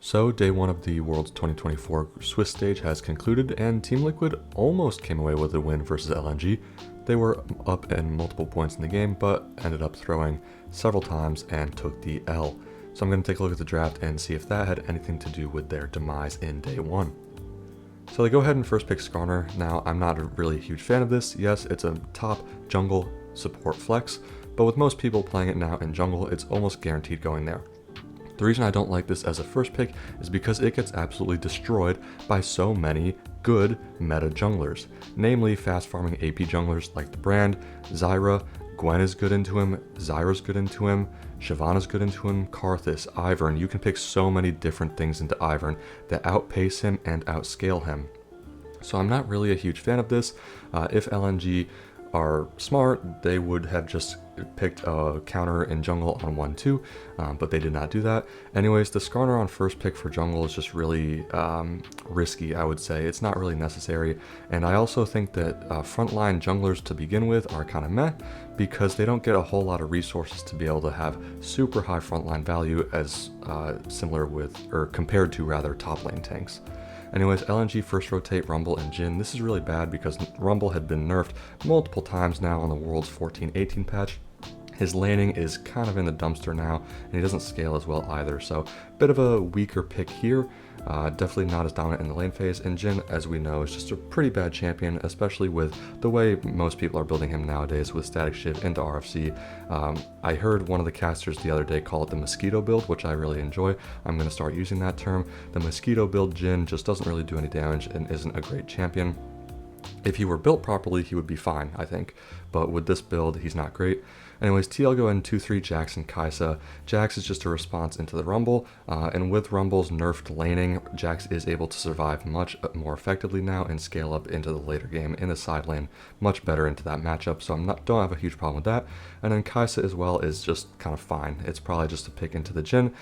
So day one of the Worlds 2024 Swiss stage has concluded, and Team Liquid almost came away with a win versus LNG. They were up in multiple points in the game, but ended up throwing several times and took the L. So I'm going to take a look at the draft and see if that had anything to do with their demise in day one. So they go ahead and first pick Skarner. Now, I'm not really a huge fan of this. Yes, it's a top jungle support flex, but with most people playing it now in jungle, it's almost guaranteed going there. The reason I don't like this as a first pick is because it gets absolutely destroyed by so many good meta junglers, namely fast farming AP junglers like the Brand, Zyra, Gwen is good into him, Zyra's good into him, Shyvana's good into him, Karthus, Ivern. You can pick so many different things into Ivern that outpace him and outscale him. So I'm not really a huge fan of this. If LNG are smart, they would have just picked a counter in jungle on 1-2, but they did not do that. Anyways, the Skarner on first pick for jungle is just really risky, I would say. It's not really necessary, and I also think that frontline junglers to begin with are kind of meh, because they don't get a whole lot of resources to be able to have super high frontline value as similar with, or compared to rather, top lane tanks. Anyways, LNG first rotate Rumble and Jhin. This is really bad because Rumble had been nerfed multiple times now on the World's 14-18 patch. His laning is kind of in the dumpster now, and he doesn't scale as well either, so bit of a weaker pick here. Definitely not as dominant in the lane phase, and Jhin, as we know, is just a pretty bad champion, especially with the way most people are building him nowadays with Static Shiv into RFC. I heard one of the casters the other day call it the Mosquito build, which I really enjoy. I'm going to start using that term. The Mosquito build Jhin just doesn't really do any damage and isn't a great champion. If he were built properly, he would be fine, I think, but with this build, he's not great. Anyways, TL go in 2-3 Jax and Kai'Sa. Jax is just a response into the Rumble, and with Rumble's nerfed laning, Jax is able to survive much more effectively now and scale up into the later game in the side lane much better into that matchup, so don't have a huge problem with that. And then Kai'Sa as well is just kind of fine. It's probably just a pick into the Jhin.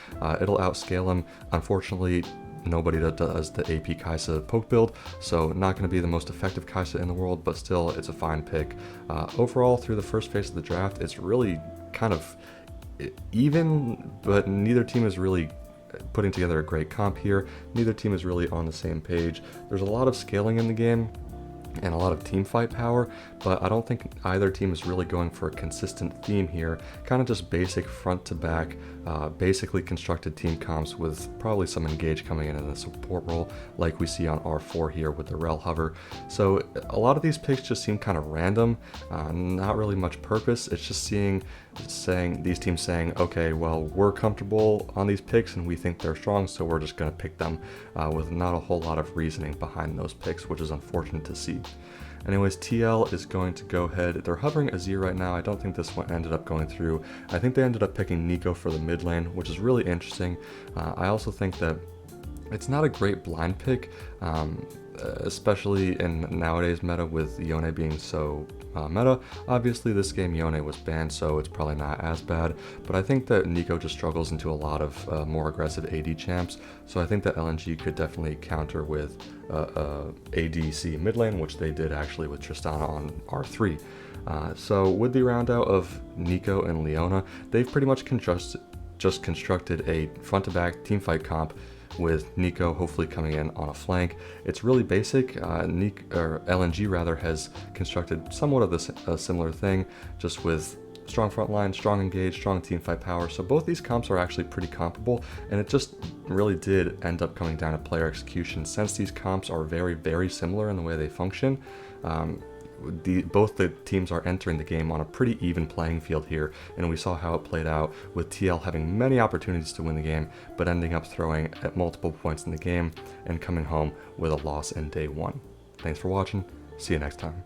It'll outscale him. Unfortunately, nobody does the AP Kai'Sa poke build, so not going to be the most effective Kai'Sa in the world, but still it's a fine pick. Overall, through the first phase of the draft, it's really kind of even, but neither team is really putting together a great comp here. Neither team is really on the same page. There's a lot of scaling in the game and a lot of team fight power, but I don't think either team is really going for a consistent theme here. Kind of just basic front to back, basically constructed team comps with probably some engage coming in the support role like we see on R4 here with the Rel hover. So a lot of these picks just seem kind of random, not really much purpose. It's just these teams saying, okay, well, we're comfortable on these picks and we think they're strong, so we're just going to pick them with not a whole lot of reasoning behind those picks, which is unfortunate to see. Anyways, TL is going to go ahead. They're hovering Azir right now. I don't think this one ended up going through. I think they ended up picking Neeko for the mid lane, which is really interesting. I also think that it's not a great blind pick, especially in nowadays meta with Yone being so meta. Obviously this game Yone was banned, so it's probably not as bad, but I think that Neeko just struggles into a lot of more aggressive AD champs, so I think that LNG could definitely counter with ADC mid lane, which they did actually with Tristana on R3. So with the round out of Neeko and Leona, they've pretty much just constructed a front-to-back teamfight comp with Neeko hopefully coming in on a flank. It's really basic. LNG rather has constructed somewhat of a similar thing, just with strong front line, strong engage, strong team fight power. So both these comps are actually pretty comparable, and it just really did end up coming down to player execution. Since these comps are very, very similar in the way they function, both the teams are entering the game on a pretty even playing field here, and we saw how it played out with TL having many opportunities to win the game, but ending up throwing at multiple points in the game and coming home with a loss in day one. Thanks for watching. See you next time.